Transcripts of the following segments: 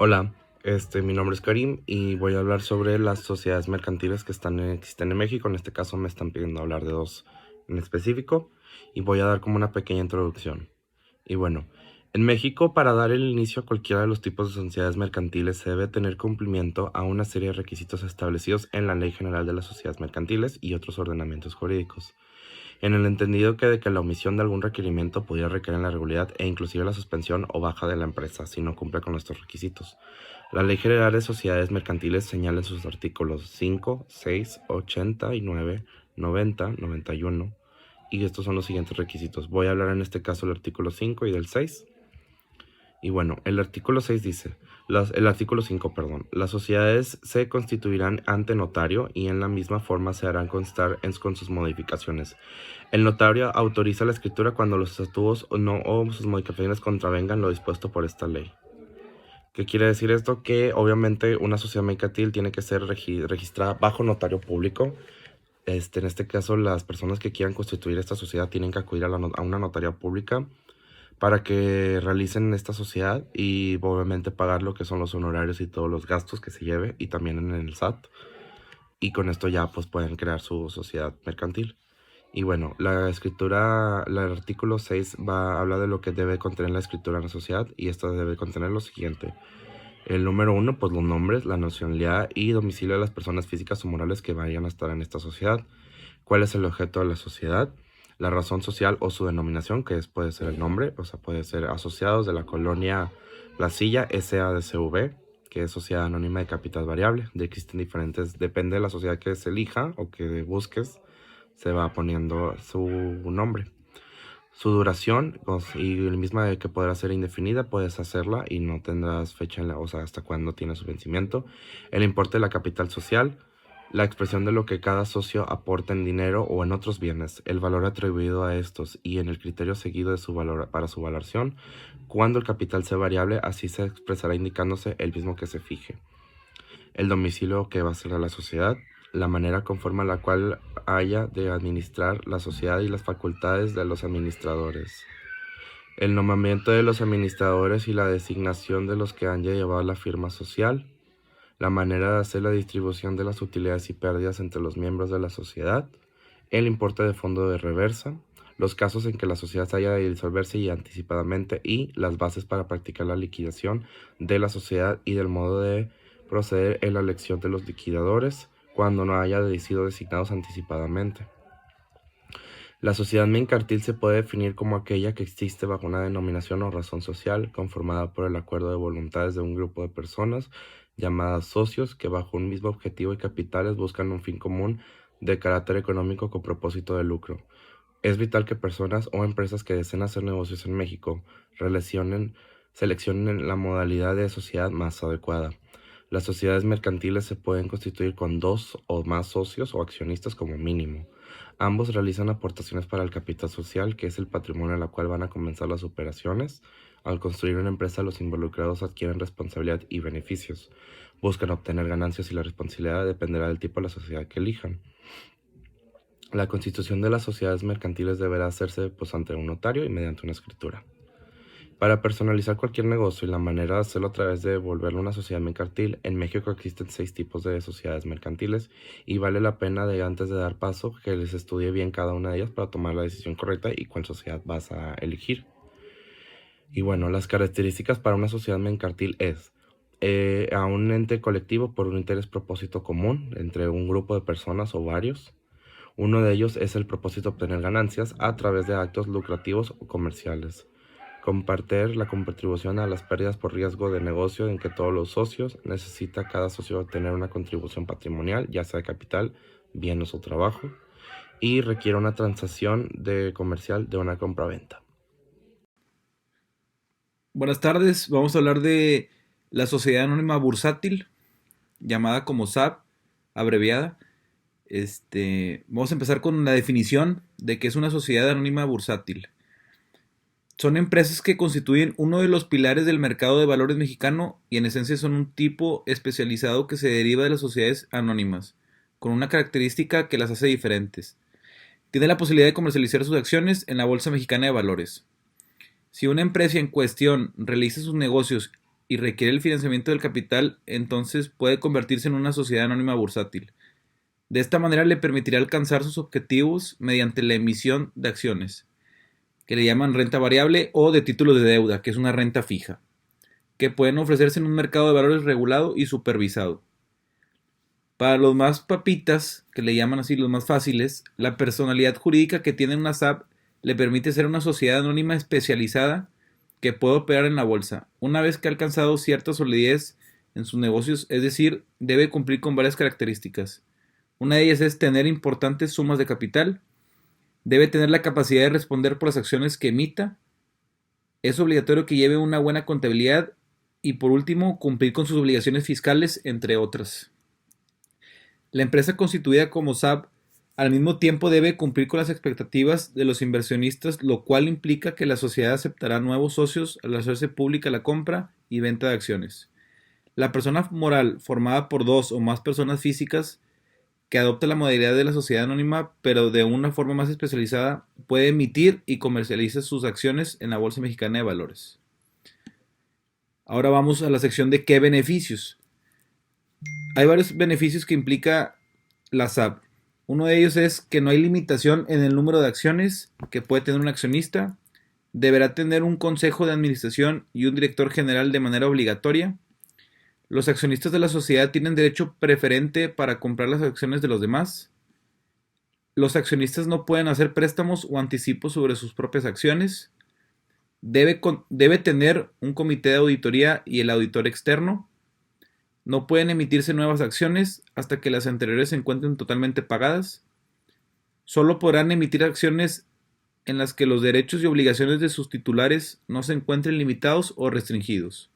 Hola, mi nombre es Karim y voy a hablar sobre las sociedades mercantiles que existen en México. En este caso me están pidiendo hablar de dos en específico y voy a dar como una pequeña introducción. Y bueno, en México para dar el inicio a cualquiera de los tipos de sociedades mercantiles se debe tener cumplimiento a una serie de requisitos establecidos en la Ley General de las Sociedades Mercantiles y otros ordenamientos jurídicos, en el entendido que de que la omisión de algún requerimiento pudiera recaer en la irregularidad e inclusive la suspensión o baja de la empresa si no cumple con estos requisitos. La Ley General de Sociedades Mercantiles señala en sus artículos 5, 6, 89, 90, 91, y estos son los siguientes requisitos. Voy a hablar en este caso del artículo 5 y del 6. Y bueno, el artículo 6 dice, el artículo 5, perdón, las sociedades se constituirán ante notario y en la misma forma se harán constar con sus modificaciones. El notario autoriza la escritura cuando los estatutos o sus modificaciones contravengan lo dispuesto por esta ley. ¿Qué quiere decir esto? Que obviamente una sociedad mercantil tiene que ser registrada bajo notario público. En este caso, las personas que quieran constituir esta sociedad tienen que acudir a una notaría pública para que realicen esta sociedad y obviamente pagar lo que son los honorarios y todos los gastos que se lleve y también en el SAT. Y con esto ya pues pueden crear su sociedad mercantil. Y bueno, la escritura, el artículo 6 habla de lo que debe contener la escritura en la sociedad y esto debe contener lo siguiente. El número uno, pues los nombres, la nacionalidad y domicilio de las personas físicas o morales que vayan a estar en esta sociedad. ¿Cuál es el objeto de la sociedad? La razón social o su denominación, puede ser el nombre, o sea, puede ser asociados de la colonia La Silla, SADCV, que es Sociedad Anónima de Capital Variable. Existen diferentes, depende de la sociedad que se elija o que busques, se va poniendo su nombre. Su duración, y la misma de que podrá ser indefinida, puedes hacerla y no tendrás fecha, o sea, hasta cuándo tiene su vencimiento. El importe de la capital social, la expresión de lo que cada socio aporta en dinero o en otros bienes, el valor atribuido a estos y en el criterio seguido de para su valoración. Cuando el capital sea variable, así se expresará indicándose el mismo que se fije. El domicilio que va a ser de la sociedad, la manera conforme a la cual haya de administrar la sociedad y las facultades de los administradores, el nombramiento de los administradores y la designación de los que han de llevar la firma social, la manera de hacer la distribución de las utilidades y pérdidas entre los miembros de la sociedad, el importe de fondo de reversa, los casos en que la sociedad haya de disolverse y anticipadamente y las bases para practicar la liquidación de la sociedad y del modo de proceder en la elección de los liquidadores cuando no haya sido designados anticipadamente. La sociedad mercantil se puede definir como aquella que existe bajo una denominación o razón social conformada por el acuerdo de voluntades de un grupo de personas llamadas socios que bajo un mismo objetivo y capitales buscan un fin común de carácter económico con propósito de lucro. Es vital que personas o empresas que deseen hacer negocios en México seleccionen la modalidad de sociedad más adecuada. Las sociedades mercantiles se pueden constituir con dos o más socios o accionistas como mínimo. Ambos realizan aportaciones para el capital social, que es el patrimonio en el cual van a comenzar las operaciones. Al construir una empresa, los involucrados adquieren responsabilidad y beneficios. Buscan obtener ganancias y la responsabilidad dependerá del tipo de la sociedad que elijan. La constitución de las sociedades mercantiles deberá hacerse ante un notario y mediante una escritura. Para personalizar cualquier negocio y la manera de hacerlo a través de volverlo una sociedad mercantil, en México existen 6 tipos de sociedades mercantiles y vale la pena antes de dar paso que les estudie bien cada una de ellas para tomar la decisión correcta y cuál sociedad vas a elegir. Y bueno, las características para una sociedad mercantil es a un ente colectivo por un interés propósito común entre un grupo de personas o varios. Uno de ellos es el propósito de obtener ganancias a través de actos lucrativos o comerciales. Compartir la contribución a las pérdidas por riesgo de negocio en que todos los socios necesita cada socio tener una contribución patrimonial, ya sea de capital, bienes o trabajo, y requiere una transacción comercial de una compraventa. Buenas tardes, vamos a hablar de la Sociedad Anónima Bursátil, llamada como SAB, abreviada. Vamos a empezar con la definición de qué es una sociedad anónima bursátil. Son empresas que constituyen uno de los pilares del mercado de valores mexicano y en esencia son un tipo especializado que se deriva de las sociedades anónimas, con una característica que las hace diferentes. Tiene la posibilidad de comercializar sus acciones en la Bolsa Mexicana de Valores. Si una empresa en cuestión realiza sus negocios y requiere el financiamiento del capital, entonces puede convertirse en una sociedad anónima bursátil. De esta manera le permitirá alcanzar sus objetivos mediante la emisión de acciones, que le llaman renta variable, o de títulos de deuda, que es una renta fija, que pueden ofrecerse en un mercado de valores regulado y supervisado. Para los más papitas, que le llaman así los más fáciles, la personalidad jurídica que tiene una SAP le permite ser una sociedad anónima especializada que puede operar en la bolsa, una vez que ha alcanzado cierta solidez en sus negocios, es decir, debe cumplir con varias características. Una de ellas es tener importantes sumas de capital, debe tener la capacidad de responder por las acciones que emita, es obligatorio que lleve una buena contabilidad y por último cumplir con sus obligaciones fiscales, entre otras. La empresa constituida como SAP al mismo tiempo debe cumplir con las expectativas de los inversionistas, lo cual implica que la sociedad aceptará nuevos socios al hacerse pública la compra y venta de acciones. La persona moral formada por dos o más personas físicas que adopta la modalidad de la sociedad anónima, pero de una forma más especializada, puede emitir y comercializar sus acciones en la Bolsa Mexicana de Valores. Ahora vamos a la sección de qué beneficios. Hay varios beneficios que implica la SAP. Uno de ellos es que no hay limitación en el número de acciones que puede tener un accionista. Deberá tener un consejo de administración y un director general de manera obligatoria. Los accionistas de la sociedad tienen derecho preferente para comprar las acciones de los demás. Los accionistas no pueden hacer préstamos o anticipos sobre sus propias acciones. Debe tener un comité de auditoría y el auditor externo. No pueden emitirse nuevas acciones hasta que las anteriores se encuentren totalmente pagadas. Solo podrán emitir acciones en las que los derechos y obligaciones de sus titulares no se encuentren limitados o restringidos.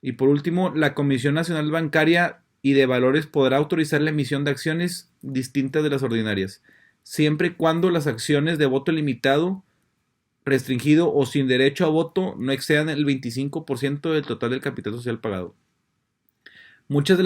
Y por último, la Comisión Nacional Bancaria y de Valores podrá autorizar la emisión de acciones distintas de las ordinarias, siempre y cuando las acciones de voto limitado, restringido o sin derecho a voto no excedan el 25% del total del capital social pagado. Muchas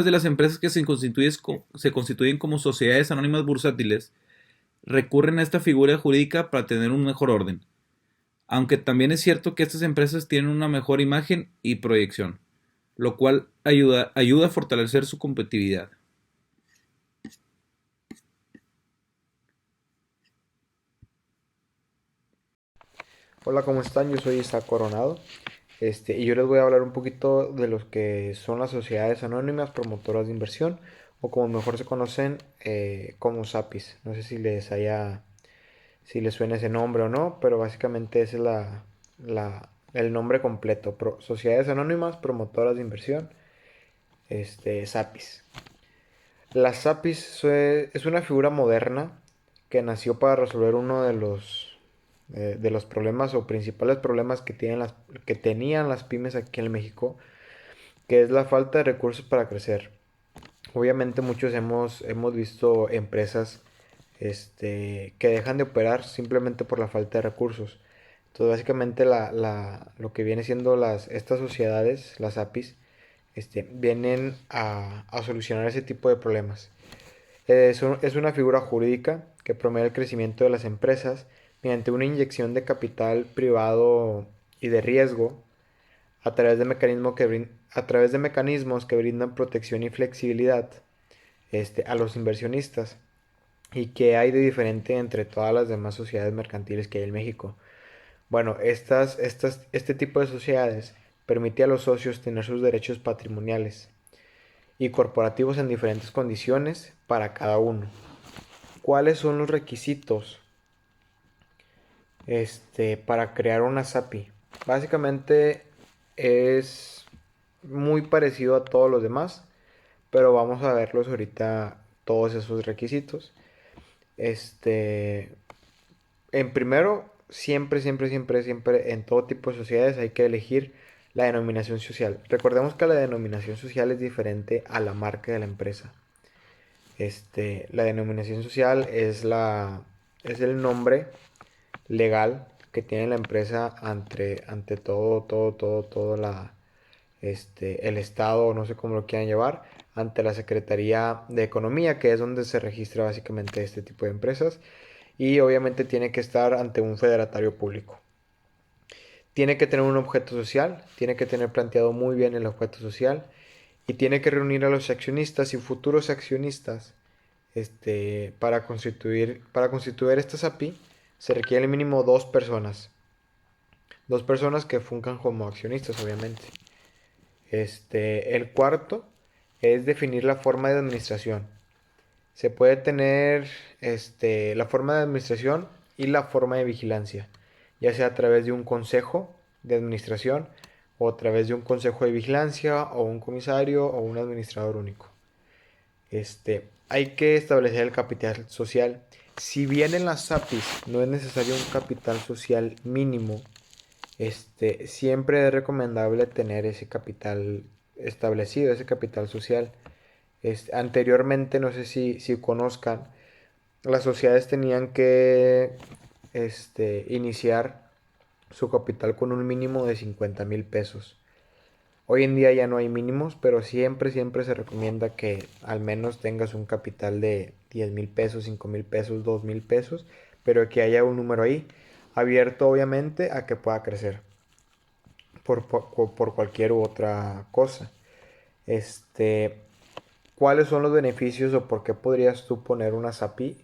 de las empresas que se constituyen como sociedades anónimas bursátiles recurren a esta figura jurídica para tener un mejor orden, aunque también es cierto que estas empresas tienen una mejor imagen y proyección, lo cual ayuda a fortalecer su competitividad. Hola, ¿cómo están? Yo soy Isaac Coronado, y yo les voy a hablar un poquito de lo que son las sociedades anónimas promotoras de inversión, o como mejor se conocen, como SAPIs. No sé si les suena ese nombre o no, pero básicamente ese es el nombre completo, Sociedades Anónimas Promotoras de Inversión, SAPIs. Las SAPIs es una figura moderna que nació para resolver uno de los problemas o principales problemas que tenían las pymes aquí en México, que es la falta de recursos para crecer. Obviamente muchos hemos visto empresas que dejan de operar simplemente por la falta de recursos. Entonces básicamente lo que viene siendo estas sociedades, las APIs, vienen a solucionar ese tipo de problemas. Es una figura jurídica que promueve el crecimiento de las empresas mediante una inyección de capital privado y de riesgo a través a través de mecanismos que brindan protección y flexibilidad a los inversionistas. ¿Y que hay de diferente entre todas las demás sociedades mercantiles que hay en México? Bueno, este tipo de sociedades permite a los socios tener sus derechos patrimoniales y corporativos en diferentes condiciones para cada uno. ¿Cuáles son los requisitos para crear una SAPI? Básicamente es muy parecido a todos los demás, pero vamos a verlos ahorita todos esos requisitos. En primero, siempre en todo tipo de sociedades hay que elegir la denominación social. Recordemos que la denominación social es diferente a la marca de la empresa. La denominación social es el nombre legal que tiene la empresa ante el Estado, no sé cómo lo quieran llevar, ante la Secretaría de Economía, que es donde se registra básicamente este tipo de empresas, y obviamente tiene que estar ante un federatario público. tiene que tener un objeto social, tiene que tener planteado muy bien el objeto social y tiene que reunir a los accionistas y futuros accionistas. Para constituir esta SAPI se requiere mínimo dos personas que funcan como accionistas, obviamente. El cuarto es definir la forma de administración. Se puede tener la forma de administración y la forma de vigilancia, ya sea a través de un consejo de administración o a través de un consejo de vigilancia o un comisario o un administrador único. Hay que establecer el capital social. Si bien en las APIs no es necesario un capital social mínimo, siempre es recomendable tener ese capital establecido, ese capital social. Anteriormente, no sé si conozcan, las sociedades tenían que iniciar su capital con un mínimo de 50,000 pesos. Hoy en día ya no hay mínimos, pero siempre se recomienda que al menos tengas un capital de 10,000 pesos, 5,000 pesos, 2,000 pesos, pero que haya un número ahí, abierto obviamente a que pueda crecer por cualquier otra cosa. Este, ¿Cuáles son los beneficios o por qué podrías tú poner una SAPI?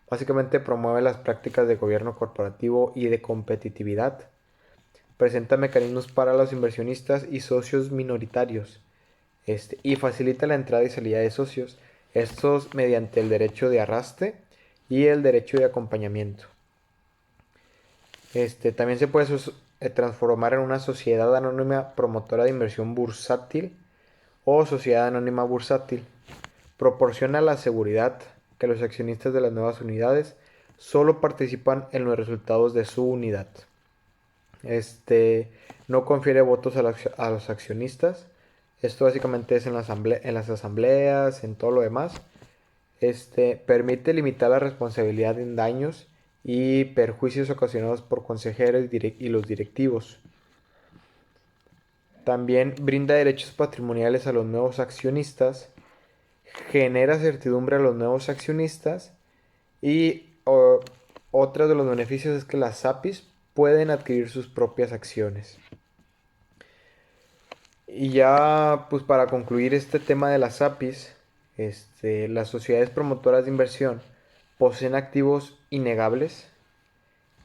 Básicamente promueve las prácticas de gobierno corporativo y de competitividad. Presenta mecanismos para los inversionistas y socios minoritarios. Y facilita la entrada y salida de socios. Estos mediante el derecho de arrastre y el derecho de acompañamiento. También se puede transformar en una sociedad anónima promotora de inversión bursátil o sociedad anónima bursátil. Proporciona la seguridad que los accionistas de las nuevas unidades solo participan en los resultados de su unidad. No confiere votos a los accionistas. Esto básicamente es en las asambleas, en todo lo demás. Permite limitar la responsabilidad en daños y perjuicios ocasionados por consejeros y los directivos. También brinda derechos patrimoniales a los nuevos accionistas, genera certidumbre a los nuevos accionistas y otro de los beneficios es que las SAPIs pueden adquirir sus propias acciones. Y ya pues para concluir este tema de las SAPIs, las sociedades promotoras de inversión poseen activos innegables,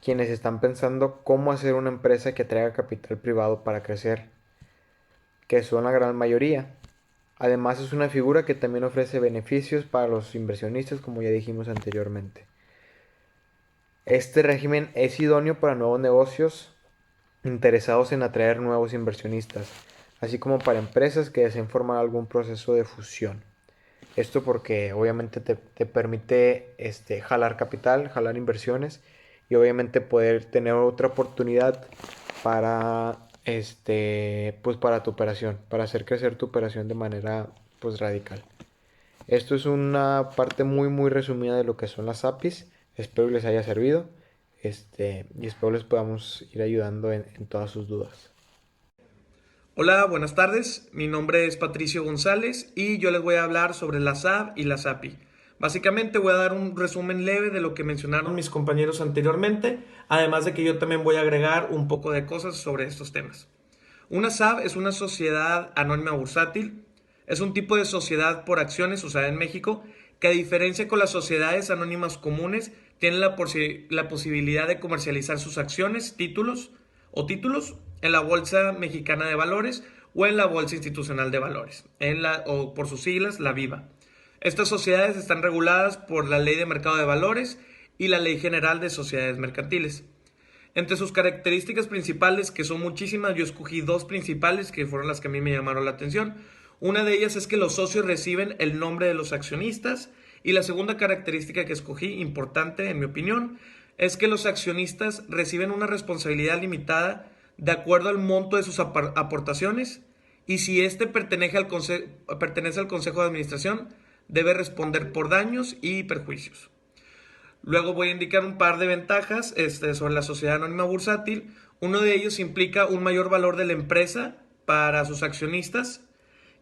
quienes están pensando cómo hacer una empresa que atraiga capital privado para crecer, que son la gran mayoría. Además es una figura que también ofrece beneficios para los inversionistas, como ya dijimos anteriormente. Este régimen es idóneo para nuevos negocios interesados en atraer nuevos inversionistas, así como para empresas que deseen formar algún proceso de fusión. Esto porque obviamente te permite jalar capital, jalar inversiones y obviamente poder tener otra oportunidad para pues para tu operación, para hacer crecer tu operación de manera pues radical. Esto es una parte muy resumida de lo que son las APIs. Espero les haya servido. Y espero les podamos ir ayudando en todas sus dudas. Hola, buenas tardes. Mi nombre es Patricio González y yo les voy a hablar sobre la SAB y la SAPI. Básicamente voy a dar un resumen leve de lo que mencionaron mis compañeros anteriormente, además de que yo también voy a agregar un poco de cosas sobre estos temas. Una SAB es una sociedad anónima bursátil. Es un tipo de sociedad por acciones usada en México que, a diferencia con las sociedades anónimas comunes, tiene la posibilidad de comercializar sus acciones, títulos en la Bolsa Mexicana de Valores o en la Bolsa Institucional de Valores, o por sus siglas, la BIVA. Estas sociedades están reguladas por la Ley de Mercado de Valores y la Ley General de Sociedades Mercantiles. Entre sus características principales, que son muchísimas, yo escogí dos principales que fueron las que a mí me llamaron la atención. Una de ellas es que los socios reciben el nombre de los accionistas, y la segunda característica que escogí, importante en mi opinión, es que los accionistas reciben una responsabilidad limitada de acuerdo al monto de sus aportaciones, y si éste pertenece al Consejo de Administración, debe responder por daños y perjuicios. Luego voy a indicar un par de ventajas sobre la sociedad anónima bursátil. Uno de ellos implica un mayor valor de la empresa para sus accionistas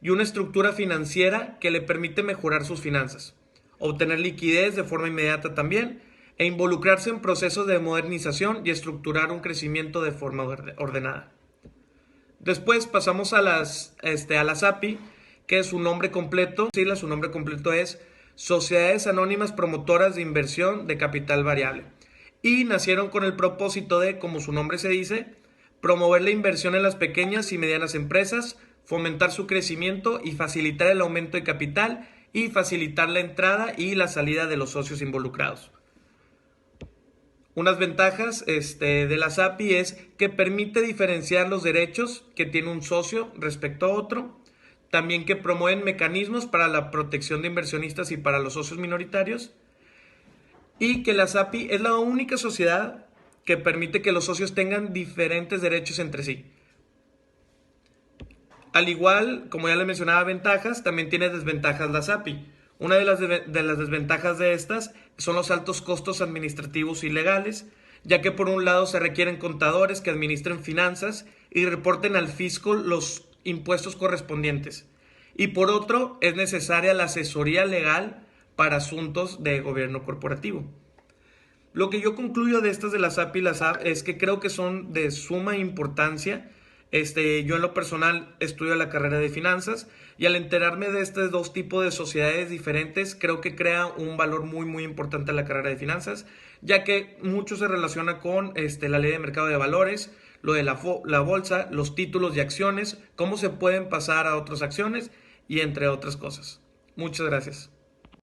y una estructura financiera que le permite mejorar sus finanzas, obtener liquidez de forma inmediata también, e involucrarse en procesos de modernización y estructurar un crecimiento de forma ordenada. Después pasamos a las API, que su nombre completo es Sociedades Anónimas Promotoras de Inversión de Capital Variable, y nacieron con el propósito de, como su nombre se dice, promover la inversión en las pequeñas y medianas empresas, fomentar su crecimiento y facilitar el aumento de capital y facilitar la entrada y la salida de los socios involucrados. Unas ventajas de la SAPI es que permite diferenciar los derechos que tiene un socio respecto a otro, también que promueven mecanismos para la protección de inversionistas y para los socios minoritarios, y que la SAPI es la única sociedad que permite que los socios tengan diferentes derechos entre sí. Al igual, como ya les mencionaba ventajas, también tiene desventajas la SAPI. Una de las desventajas de estas son los altos costos administrativos y legales, ya que por un lado se requieren contadores que administren finanzas y reporten al fisco los impuestos correspondientes. Y por otro, es necesaria la asesoría legal para asuntos de gobierno corporativo. Lo que yo concluyo de estas de la SAPI y la SAB es que creo que son de suma importancia. Yo en lo personal estudio la carrera de finanzas y al enterarme de estos dos tipos de sociedades diferentes, creo que crea un valor muy muy importante en la carrera de finanzas, ya que mucho se relaciona con la ley de mercado de valores, lo de la bolsa, los títulos y acciones, cómo se pueden pasar a otras acciones y entre otras cosas. Muchas gracias.